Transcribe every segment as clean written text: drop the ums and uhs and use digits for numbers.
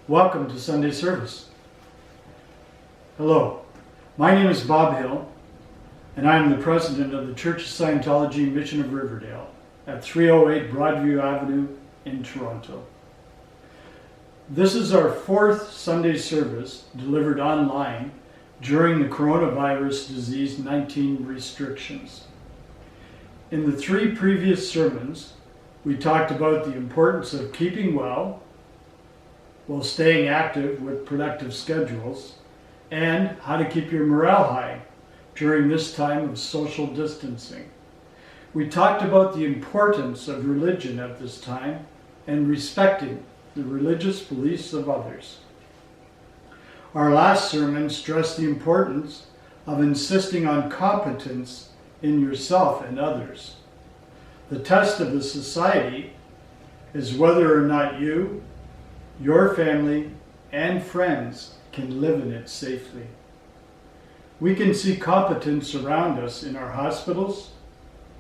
Welcome to Sunday service. Hello, my name is Bob Hill, and I am the president of the Church of Scientology Mission of Riverdale at 308 Broadview Avenue in Toronto. This is our fourth Sunday service delivered online during the coronavirus disease 19 restrictions. In the three previous sermons, we talked about the importance of keeping well while staying active with productive schedules, and how to keep your morale high during this time of social distancing. We talked about the importance of religion at this time and respecting the religious beliefs of others. Our last sermon stressed the importance of insisting on competence in yourself and others. The test of the society is whether or not you, your family, and friends can live in it safely. We can see competence around us in our hospitals,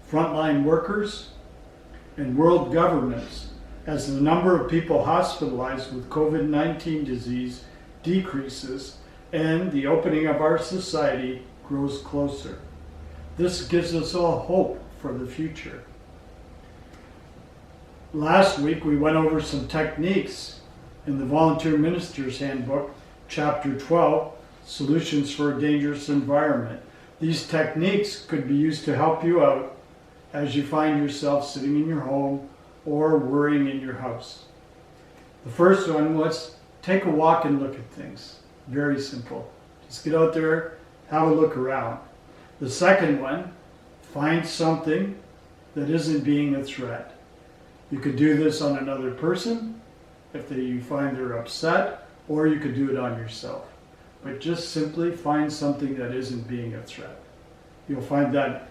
frontline workers, and world governments as the number of people hospitalized with COVID-19 disease decreases and the opening of our society grows closer. This gives us all hope for the future. Last week we went over some techniques in the Volunteer Minister's Handbook, Chapter 12, Solutions for a Dangerous Environment. These techniques could be used to help you out as you find yourself sitting in your home or worrying in your house. The first one was take a walk and look at things. Very simple. Just get out there, have a look around. The second one, find something that isn't being a threat. You could do this on another person if you find they're upset, or you could do it on yourself. But just simply find something that isn't being a threat. You'll find that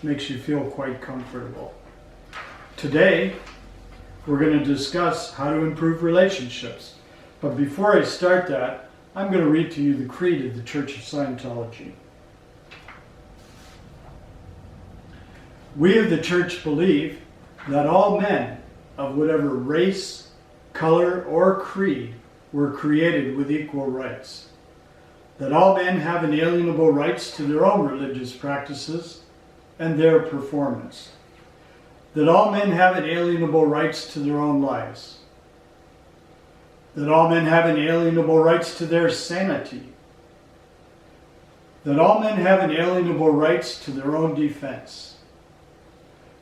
makes you feel quite comfortable. Today, we're going to discuss how to improve relationships. But before I start that, I'm going to read to you the creed of the Church of Scientology. We of the Church believe that all men of whatever race, color, or creed were created with equal rights. That all men have inalienable rights to their own religious practices and their performance. That all men have inalienable rights to their own lives. That all men have inalienable rights to their sanity. That all men have inalienable rights to their own defense.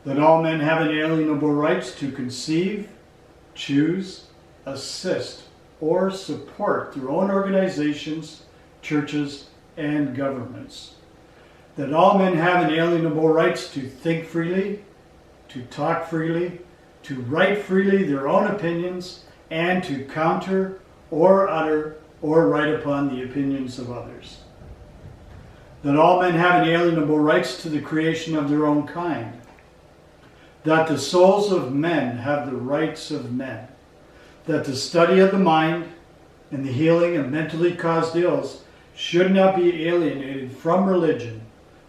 That all men have inalienable rights to conceive, choose, assist, or support their own organizations, churches, and governments. That all men have inalienable rights to think freely, to talk freely, to write freely their own opinions, and to counter or utter or write upon the opinions of others. That all men have inalienable rights to the creation of their own kind. That the souls of men have the rights of men. That the study of the mind and the healing of mentally caused ills should not be alienated from religion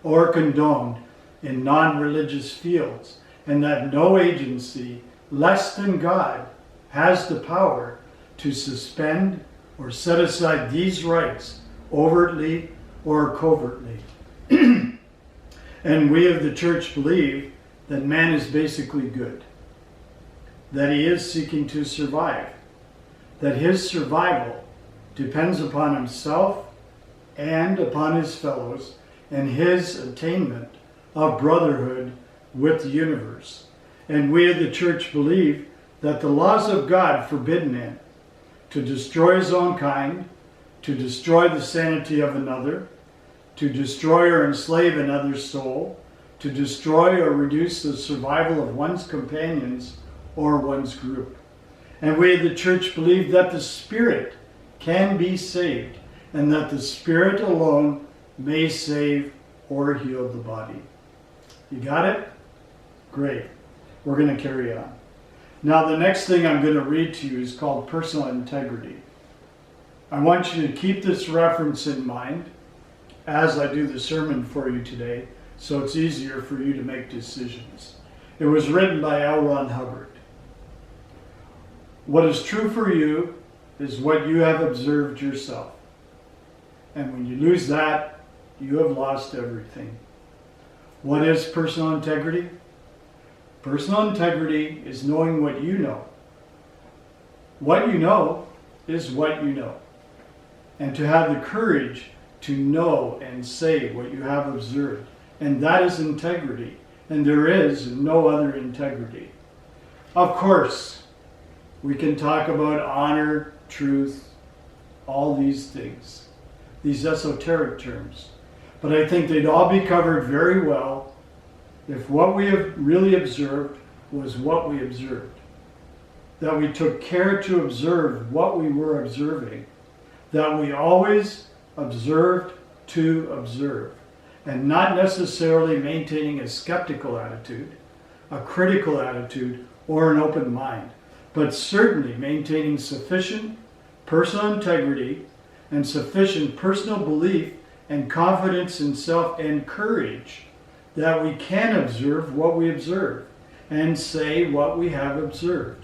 or condoned in non-religious fields, and that no agency less than God has the power to suspend or set aside these rights overtly or covertly. And we of the Church believe that man is basically good, that he is seeking to survive, that his survival depends upon himself and upon his fellows and his attainment of brotherhood with the universe. And we of the Church believe that the laws of God forbid man to destroy his own kind, to destroy the sanity of another, to destroy or enslave another's soul, to destroy or reduce the survival of one's companions or one's group. And we of the Church believe that the Spirit can be saved, and that the Spirit alone may save or heal the body. You got it? Great. We're going to carry on. Now the next thing I'm going to read to you is called personal integrity. I want you to keep this reference in mind as I do the sermon for you today, so it's easier for you to make decisions. It was written by L. Ron Hubbard. What is true for you is what you have observed yourself. And when you lose that, you have lost everything. What is personal integrity? Personal integrity is knowing what you know. What you know is what you know. And to have the courage to know and say what you have observed. And that is integrity. And there is no other integrity. Of course, we can talk about honor, truth, all these things, these esoteric terms. But I think they'd all be covered very well if what we have really observed was what we observed. That we took care to observe what we were observing. That we always observed to observe. And not necessarily maintaining a skeptical attitude, a critical attitude, or an open mind. But certainly maintaining sufficient personal integrity and sufficient personal belief and confidence in self and courage that we can observe what we observe and say what we have observed.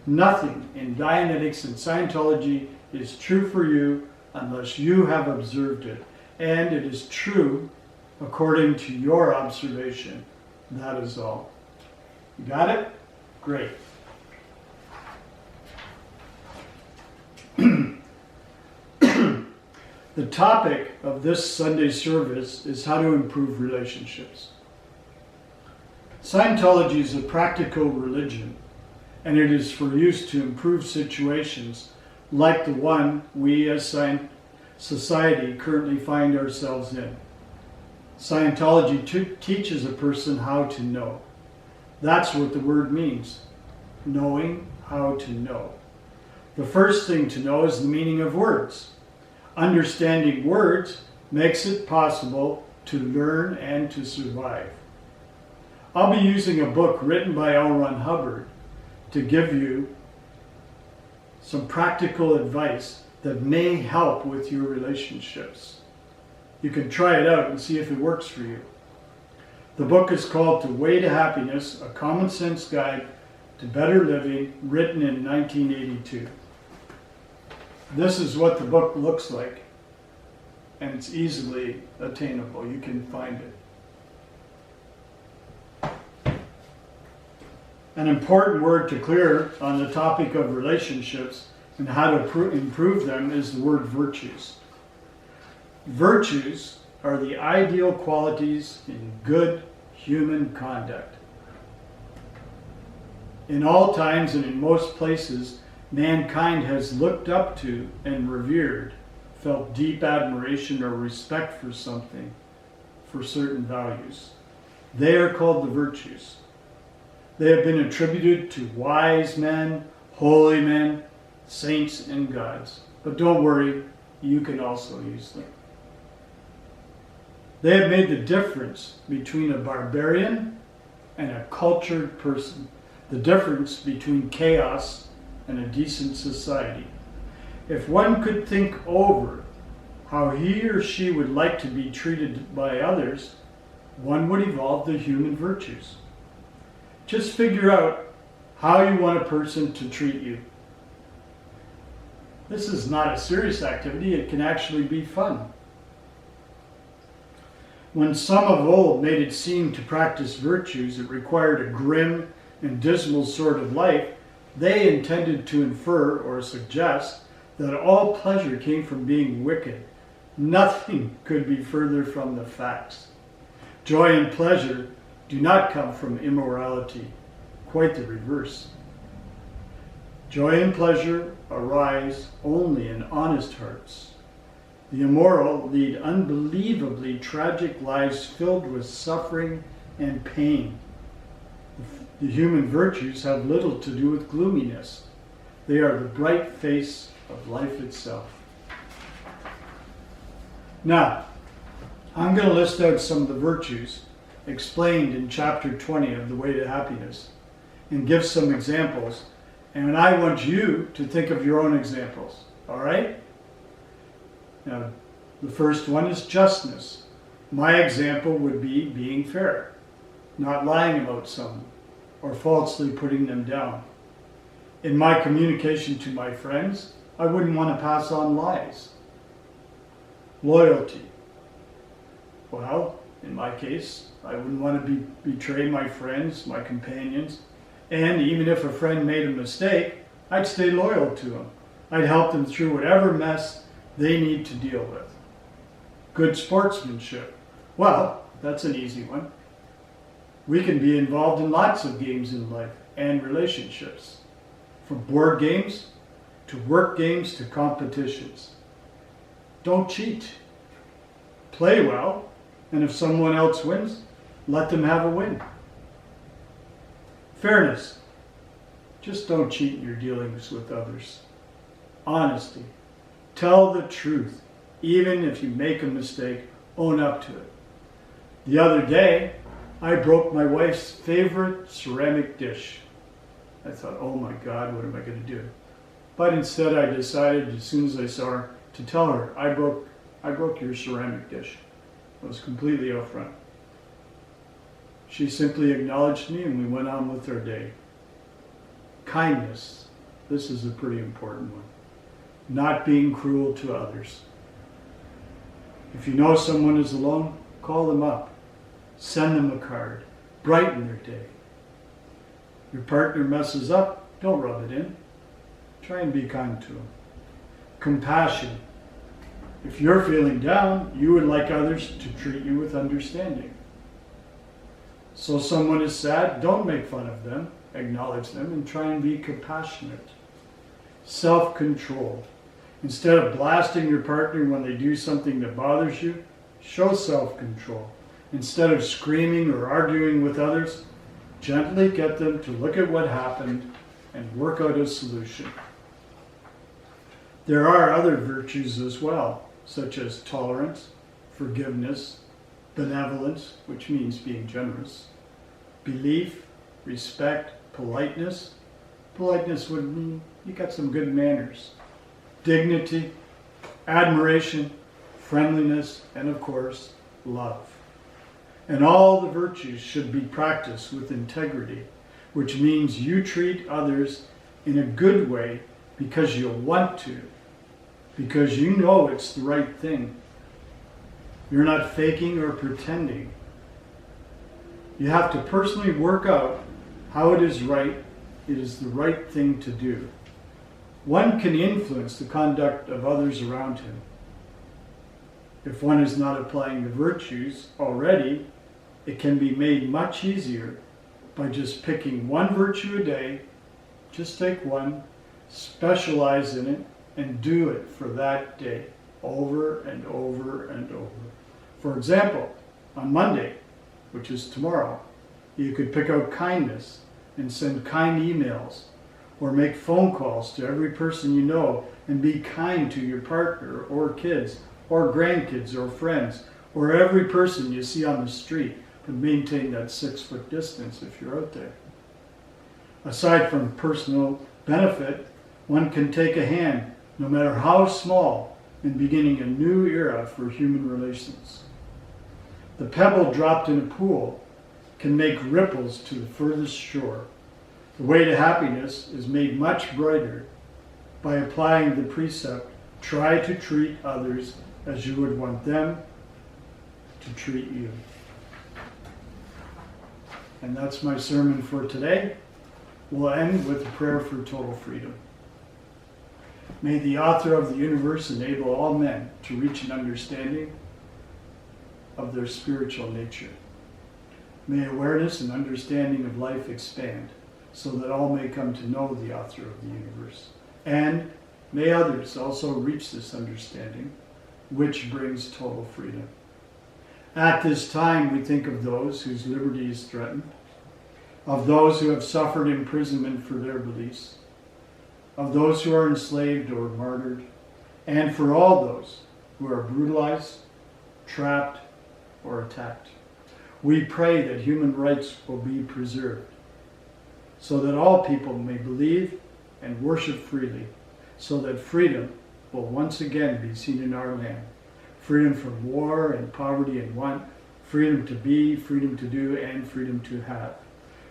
Nothing in Dianetics and Scientology is true for you unless you have observed it. And it is true according to your observation. That is all. You got it? Great. The topic of this Sunday service is how to improve relationships. Scientology is a practical religion, and it is for use to improve situations like the one we as society currently find ourselves in. Scientology teaches a person how to know. That's what the word means, knowing how to know. The first thing to know is the meaning of words. Understanding words makes it possible to learn and to survive. I'll be using a book written by L. Ron Hubbard to give you some practical advice that may help with your relationships. You can try it out and see if it works for you. The book is called The Way to Happiness, A Common Sense Guide to Better Living, written in 1982. This is what the book looks like, and it's easily attainable. You can find it. An important word to clear on the topic of relationships and how to improve them is the word virtues. Virtues are the ideal qualities in good human conduct. In all times and in most places, mankind has looked up to and revered, felt deep admiration or respect for something, for certain values. They are called the virtues. They have been attributed to wise men, holy men, saints, and gods. But don't worry, you can also use them. They have made the difference between a barbarian and a cultured person, the difference between chaos and a decent society. If one could think over how he or she would like to be treated by others, one would evolve the human virtues. Just figure out how you want a person to treat you. This is not a serious activity, it can actually be fun. When some of old made it seem to practice virtues it required a grim and dismal sort of life, they intended to infer or suggest that all pleasure came from being wicked. Nothing could be further from the facts. Joy and pleasure do not come from immorality, quite the reverse. Joy and pleasure arise only in honest hearts. The immoral lead unbelievably tragic lives filled with suffering and pain. The human virtues have little to do with gloominess. They are the bright face of life itself. Now, I'm going to list out some of the virtues explained in chapter 20 of The Way to Happiness and give some examples. And I want you to think of your own examples. All right? Now, the first one is justness. My example would be being fair, not lying about someone or falsely putting them down. In my communication to my friends, I wouldn't want to pass on lies. Loyalty. Well, in my case, I wouldn't want to betray my friends, my companions, and even if a friend made a mistake, I'd stay loyal to them. I'd help them through whatever mess they need to deal with. Good sportsmanship. Well, that's an easy one. We can be involved in lots of games in life and relationships, from board games to work games to competitions. Don't cheat. Play well, and if someone else wins, let them have a win. Fairness. Just don't cheat in your dealings with others. Honesty. Tell the truth. Even if you make a mistake, own up to it. The other day, I broke my wife's favorite ceramic dish. I thought, oh my God, what am I going to do? But instead I decided, as soon as I saw her, to tell her, I broke your ceramic dish. I was completely upfront. She simply acknowledged me and we went on with our day. Kindness. This is a pretty important one. Not being cruel to others. If you know someone is alone, call them up. Send them a card. Brighten their day. Your partner messes up, don't rub it in. Try and be kind to them. Compassion. If you're feeling down, you would like others to treat you with understanding. So someone is sad, don't make fun of them. Acknowledge them and try and be compassionate. Self-control. Instead of blasting your partner when they do something that bothers you, show self-control. Instead of screaming or arguing with others, gently get them to look at what happened and work out a solution. There are other virtues as well, such as tolerance, forgiveness, benevolence, which means being generous, belief, respect, politeness. Politeness would mean you got some good manners. Dignity, admiration, friendliness, and of course, love. And all the virtues should be practiced with integrity, which means you treat others in a good way because you want to, because you know it's the right thing. You're not faking or pretending. You have to personally work out how it is right. It is the right thing to do. One can influence the conduct of others around him. If one is not applying the virtues already, it can be made much easier by just picking one virtue a day. Just take one, specialize in it, and do it for that day, over and over and over. For example, on Monday, which is tomorrow, you could pick out kindness and send kind emails, or make phone calls to every person you know and be kind to your partner or kids or grandkids or friends or every person you see on the street, but maintain that 6-foot distance if you're out there. Aside from personal benefit, one can take a hand, no matter how small, in beginning a new era for human relations. The pebble dropped in a pool can make ripples to the furthest shore. The way to happiness is made much brighter by applying the precept, try to treat others as you would want them to treat you. And that's my sermon for today. We'll end with a prayer for total freedom. May the author of the universe enable all men to reach an understanding of their spiritual nature. May awareness and understanding of life expand, so that all may come to know the author of the universe. And may others also reach this understanding, which brings total freedom. At this time, we think of those whose liberty is threatened, of those who have suffered imprisonment for their beliefs, of those who are enslaved or martyred, and for all those who are brutalized, trapped, or attacked. We pray that human rights will be preserved, so that all people may believe and worship freely, so that freedom will once again be seen in our land. Freedom from war and poverty and want, freedom to be, freedom to do, and freedom to have.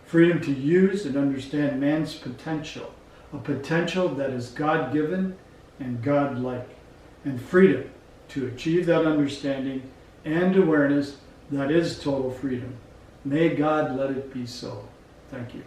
Freedom to use and understand man's potential, a potential that is God-given and God-like, and freedom to achieve that understanding and awareness that is total freedom. May God let it be so. Thank you.